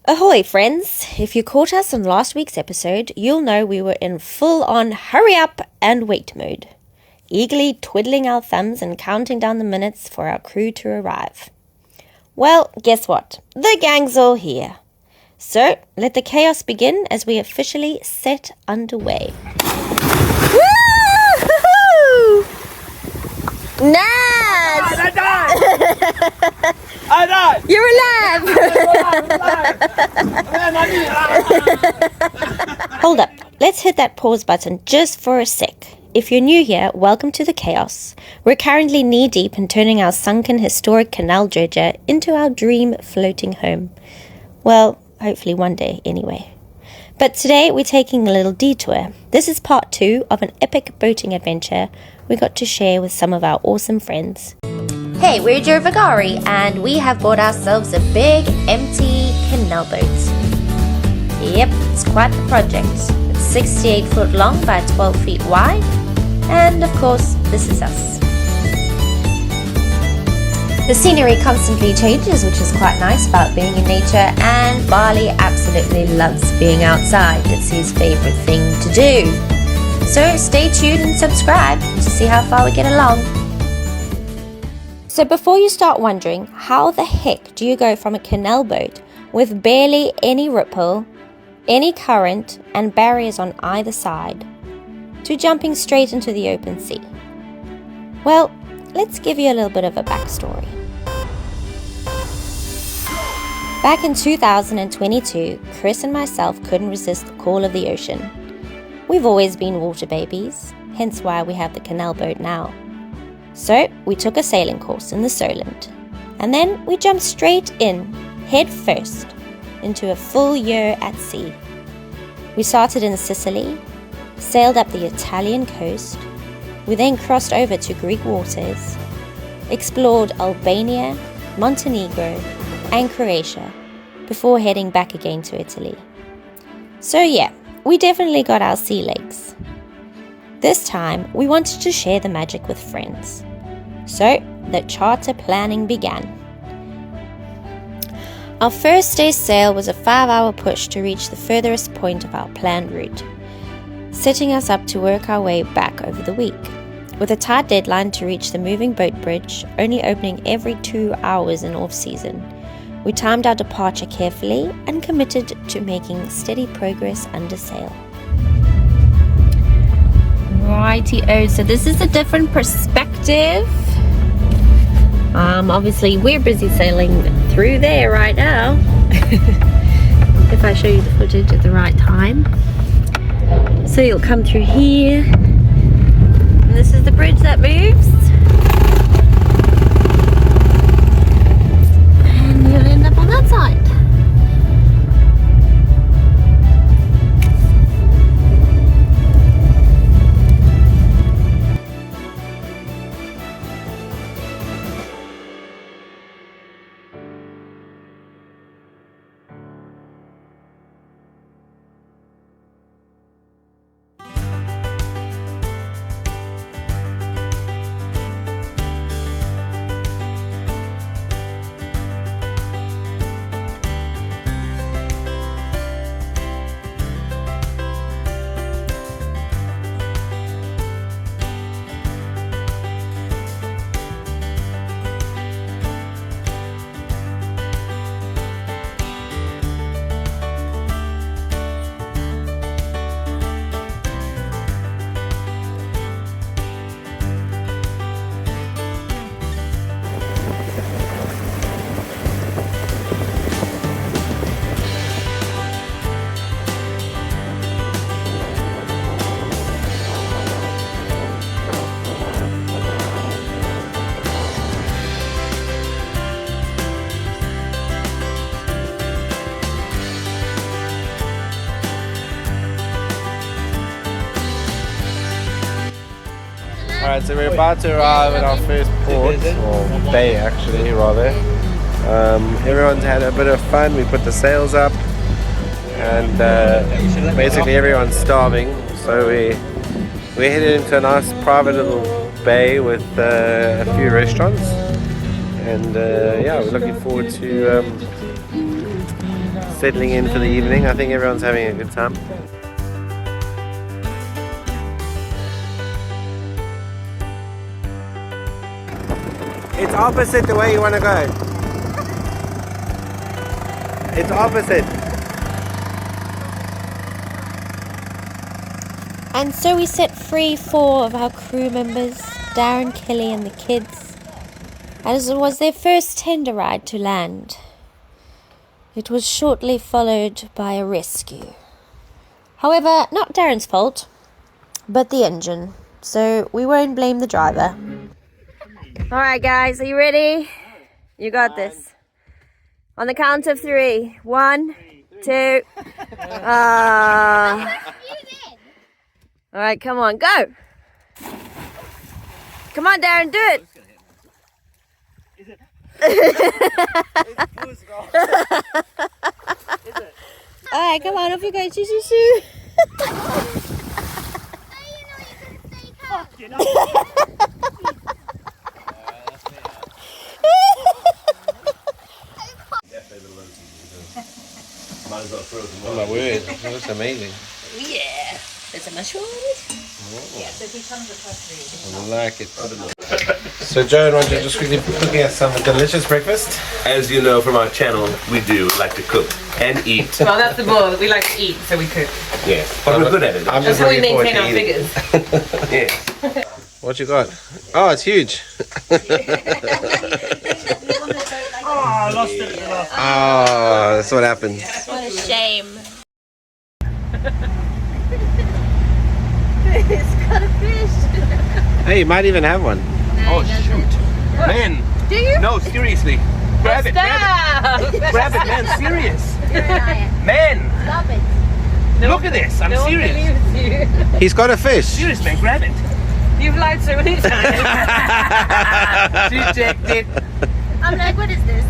Ahoy, friends! If you caught us on last week's episode, you'll know we were in full-on hurry up and wait mode, eagerly twiddling our thumbs and counting down the minutes for our crew to arrive. Well, guess what? The gang's all here. So, let the chaos begin as we officially set underway. Woo-hoo-hoo! Nice! I died! I died! You're alive! Hold up. Let's hit that pause button just for a sec. If you're new here, welcome to the chaos. We're currently knee-deep in turning our sunken historic canal dredger into our dream floating home. Well, hopefully one day anyway. But today we're taking a little detour. This is part 2 of an epic boating adventure we got to share with some of our awesome friends. Hey, we're Joe Vagari and we have bought ourselves a big, empty canal boat. Yep, it's quite the project. It's 68 foot long by 12 feet wide. And of course, this is us. The scenery constantly changes, which is quite nice about being in nature, and Barley absolutely loves being outside. It's his favorite thing to do. So stay tuned and subscribe to see how far we get along. So before you start wondering, how the heck do you go from a canal boat with barely any ripple, any current, and barriers on either side, to jumping straight into the open sea? Well, let's give you a little bit of a backstory. Back in 2022, Chris and myself couldn't resist the call of the ocean. We've always been water babies, hence why we have the canal boat now. So we took a sailing course in the Solent, and then we jumped straight in, head first, into a full year at sea. We started in Sicily, sailed up the Italian coast. We then crossed over to Greek waters, explored Albania, Montenegro, and Croatia, before heading back again to Italy. So yeah, we definitely got our sea legs. This time, we wanted to share the magic with friends. So, the charter planning began. Our first day's sail was a 5-hour push to reach the furthest point of our planned route, setting us up to work our way back over the week, with a tight deadline to reach the moving boat bridge, only opening every 2 hours in off-season. We timed our departure carefully and committed to making steady progress under sail. Righty-o, so this is a different perspective. Obviously we're busy sailing through there right now. If I show you the footage at the right time. So you'll come through here. And this is the bridge that moves. And you'll end up on that side. Alright, so we're about to arrive at our first port, or bay actually, rather. Everyone's had a bit of fun. We put the sails up, and basically everyone's starving, so we're headed into a nice private little bay with a few restaurants, and yeah, we're looking forward to settling in for the evening. I think everyone's having a good time. It's opposite the way you want to go. It's opposite. And so we set free 4 of our crew members, Darren, Kelly and the kids, as it was their first tender ride to land. It was shortly followed by a rescue. However, not Darren's fault, but the engine, so we won't blame the driver. Alright guys, are you ready? You got this. On the count of 3. 1, 2. Alright, come on, go! Come on, Darren, do it! Alright, come on, off you go, shoo shoo shoo! Oh my word, that looks amazing. Yeah! Is it mushroom? Yeah, so if we come across I like it. So Joe, why don't you just quickly cooking us some delicious breakfast? As you know from our channel, we do like to cook and eat. Well, that's the ball. We like to eat, so we cook. Yes, but we're good at it. I'm That's just how we looking forward maintain to our eating. figures. Yes. What you got? Oh, it's huge. Oh, I lost it at the last. Oh, that's what happened. What a shame. Hey, you might even have one. Oh shoot, man! Do you? No, seriously, grab it, grab it, grab it, man! Serious, man! Stop it. Look at this. I'm No one serious. believes you. He's got a fish. Serious, man. Grab it. You've lied so many times. Detected. I'm like, what is this?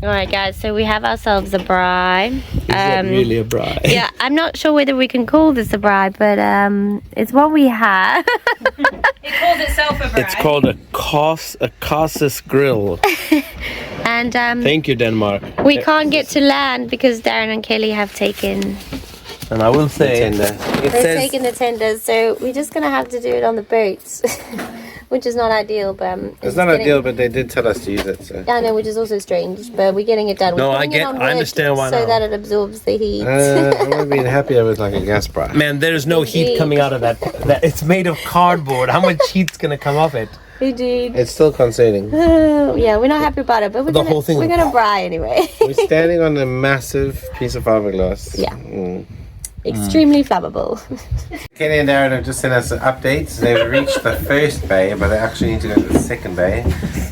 Alright guys, so we have ourselves a braai. Really a braai? Yeah, I'm not sure whether we can call this a braai, but it's what we have. It calls itself a bride. It's called a Cassis grill. And Thank you, Denmark. we can't get to land because Darren and Kelly have taken And I will say, Tender. it they've says taken the tenders, so we're just gonna have to do it on the boats. Which is not ideal, but It's not ideal, but they did tell us to use it. So. I know, which is also strange, but we're getting it done. No, We're I putting it get- on I wood understand why so now. that it absorbs the heat. I would have been happier with like a gas braai. man, there's no heat coming out of that. It's made of cardboard. How much heat's gonna come off it? Indeed. It's still concerning. Yeah, we're not happy about it, but we're The gonna whole thing- we're gonna braai anyway. We're standing on a massive piece of fiberglass. Yeah. Mm. Extremely flammable. Kenny and Darren have just sent us updates. They've reached the first bay, but they actually need to go to the second bay.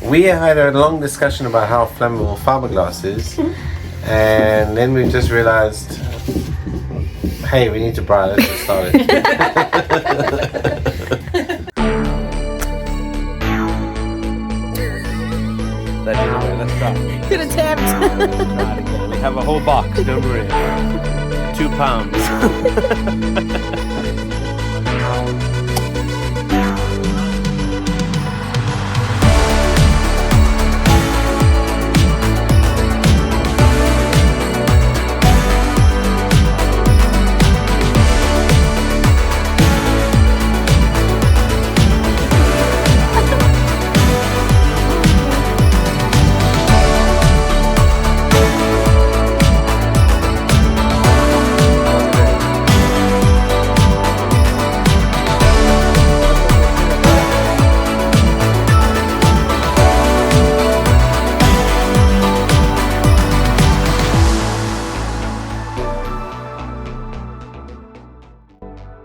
We had a long discussion about how flammable fiberglass is, and then we just realized, hey, we need to braai. Let's get started. Let's try. Good attempt. Try it again. We have a whole box. Don't worry. 2 pounds.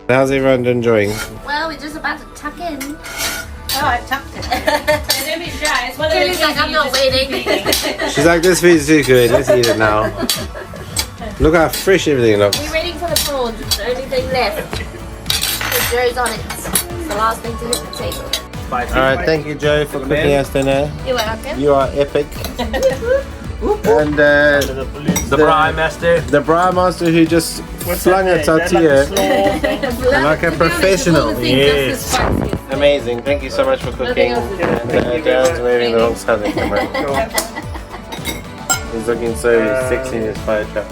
How's everyone enjoying? Well, we're just about to tuck in. Oh, I tucked it. Don't be shy. It's one of those Kelly's like, things I'm you not just- waiting. She's like, this food's too good. Let's eat it now. Look how fresh everything looks. We're waiting for the prawns. It's the only thing left. The Joe's on it. It's the last thing to hit the table. All right, thank you, Joe, for cooking us dinner. You're welcome. You are epic. And The Braai Master. the Braai Master who just flung a tortilla like a professional. Yes. Amazing. Thank you so much for cooking. And Darren's waving the wrong side of the camera. He's looking so sexy in his fire truck.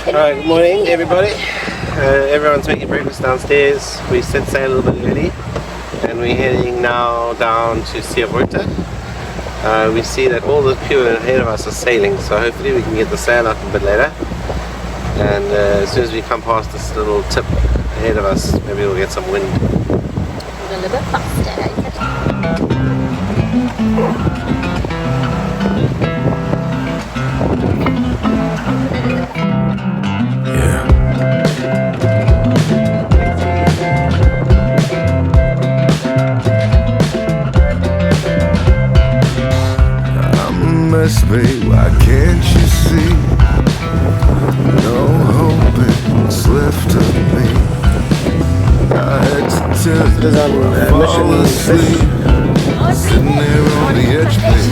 Alright, good morning everybody. Everyone's making breakfast downstairs. We set sail a little bit early and we're heading now down to Siavuorta. We see that all the people ahead of us are sailing, so hopefully we can get the sail out a bit later. And as soon as we come past this little tip ahead of us, maybe we'll get some wind. A little bit faster. Babe, why can't you see? No hope is left of me. I had to tell you to fall asleep. Sitting there on the edge, babe,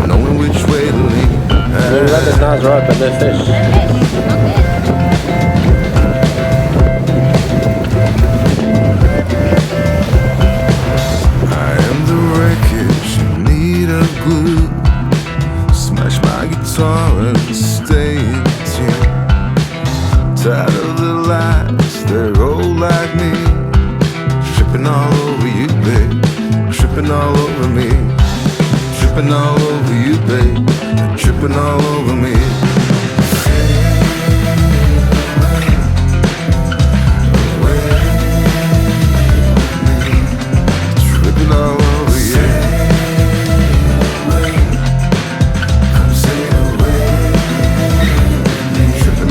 knowing which way to lean. The weather's nice, right, but no fish. I am the wreckage, need a glue. Smash my guitar and stay in tune. Tired of the lies, they're old like me. Tripping all over you, babe. Tripping all over me. Tripping all over you, babe. Tripping all over me. Tripping all over you.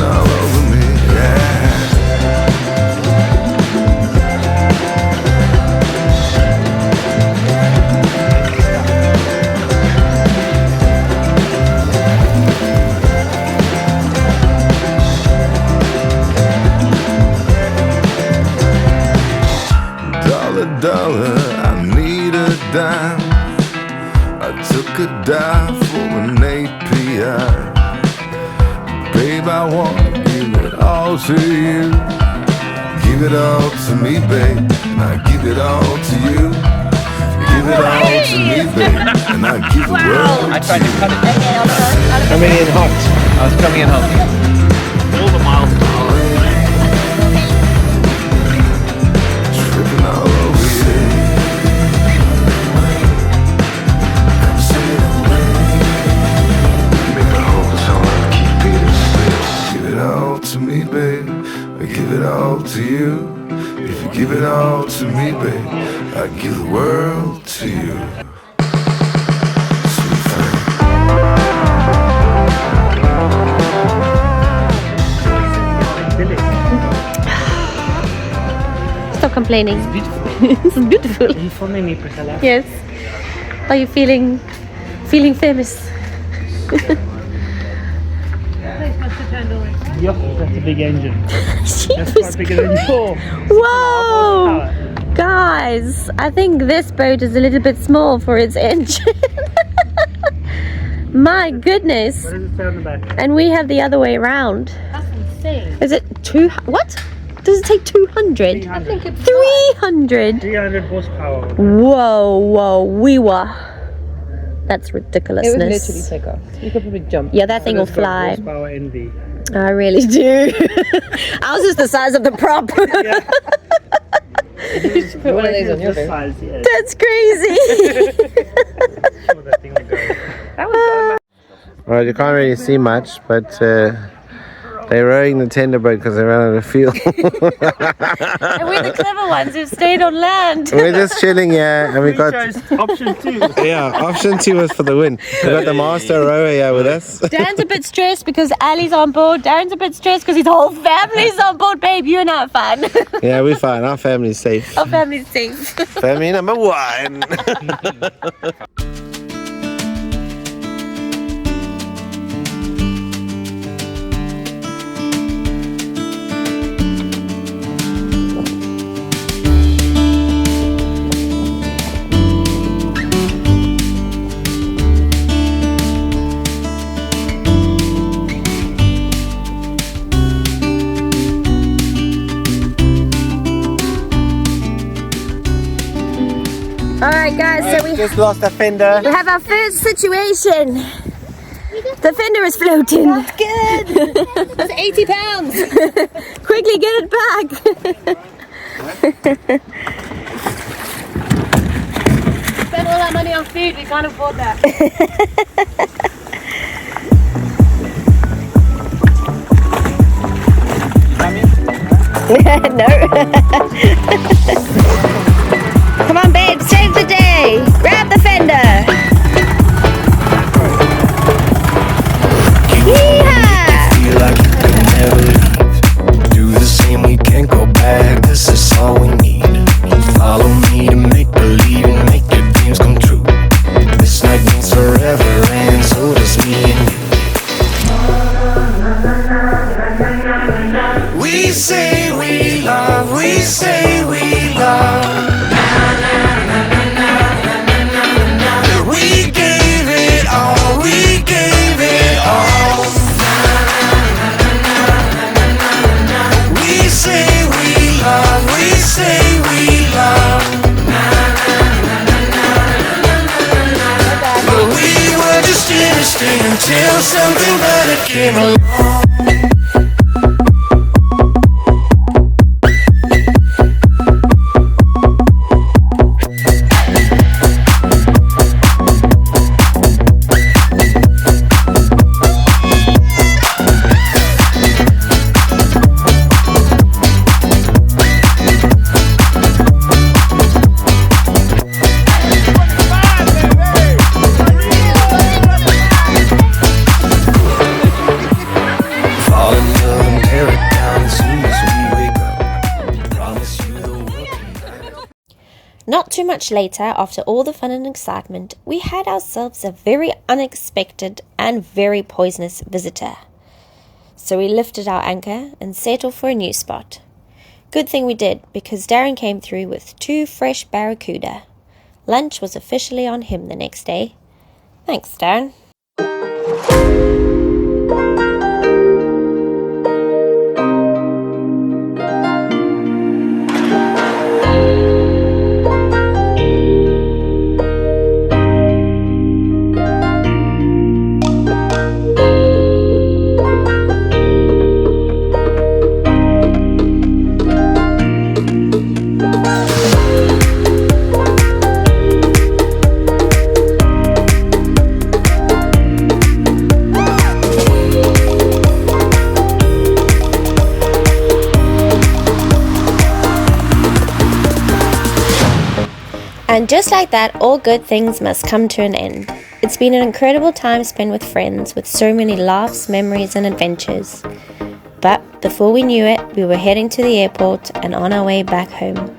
All over me, yeah. Dollar, dollar, I need a dime. I took a dive for an API. Babe, I want to give it all to you. Give it all to me, babe, and I give it all to you. Give it all to me, babe, and I give the world. I tried to cut it. Coming in hot. I was coming in home. All the miles per hour. Tripping all over you. Make my whole song keep beating still. Give it all to me, babe. I give it all to you. If you give it all to me, babe, I give the world to you. Sweet thing. Stop complaining. It's beautiful. It's beautiful. Are you filming me, Priscilla? Yes. Are you feeling famous? Yup, that's a big engine. That's quite bigger than your. Whoa! Guys, I think this boat is a little bit small for its engine. My goodness. What does it say on the back? And we have the other way around. That's insane. Is it what? Does it say 200? 300. 300? 300 horsepower. Whoa, we were. That's ridiculousness. It would literally take off. You could probably jump. Yeah, that thing will It's got fly. Horsepower envy. I really do. Ours is the size of the prop. Put one of these on your This boat. size, yeah. That's crazy. Sure that thing will go. Well, you can't really see much, but they're rowing the tender boat because they ran out of fuel. And we're the clever ones who've stayed on land. We're just chilling here, and we We got chose option 2. yeah. Option 2 was for the win. We got the master rower here with us. Dan's a bit stressed because Ali's on board. Darren's a bit stressed because his whole family's on board. Babe, you and I are fine. Yeah, we're fine. Our family's safe. Our family's safe. Family number 1. Alright guys, so we just lost a Fender. have our first situation. The Fender is floating. That's good. That's 80 pounds. Quickly get it back. Spend all that money on food, we can't afford that. No. Come on babe, save the day. Grab the Fender. Yeehaw! Feel like you could never leave. Do the same, we can't go back. This is all we need. Follow me to make believe and make your dreams come true. This night means forever, and so does me and you. We say we love, we say we love. We gave it all, we gave it all. We say we love, we say we love. But we were just innocent until something better came along. Not too much later, after all the fun and excitement, we had ourselves a very unexpected and very poisonous visitor. So we lifted our anchor and set off for a new spot. Good thing we did, because Darren came through with 2 fresh barracuda. Lunch was officially on him the next day. Thanks, Darren. And just like that, all good things must come to an end. It's been an incredible time spent with friends, with so many laughs, memories and adventures. But before we knew it, we were heading to the airport and on our way back home.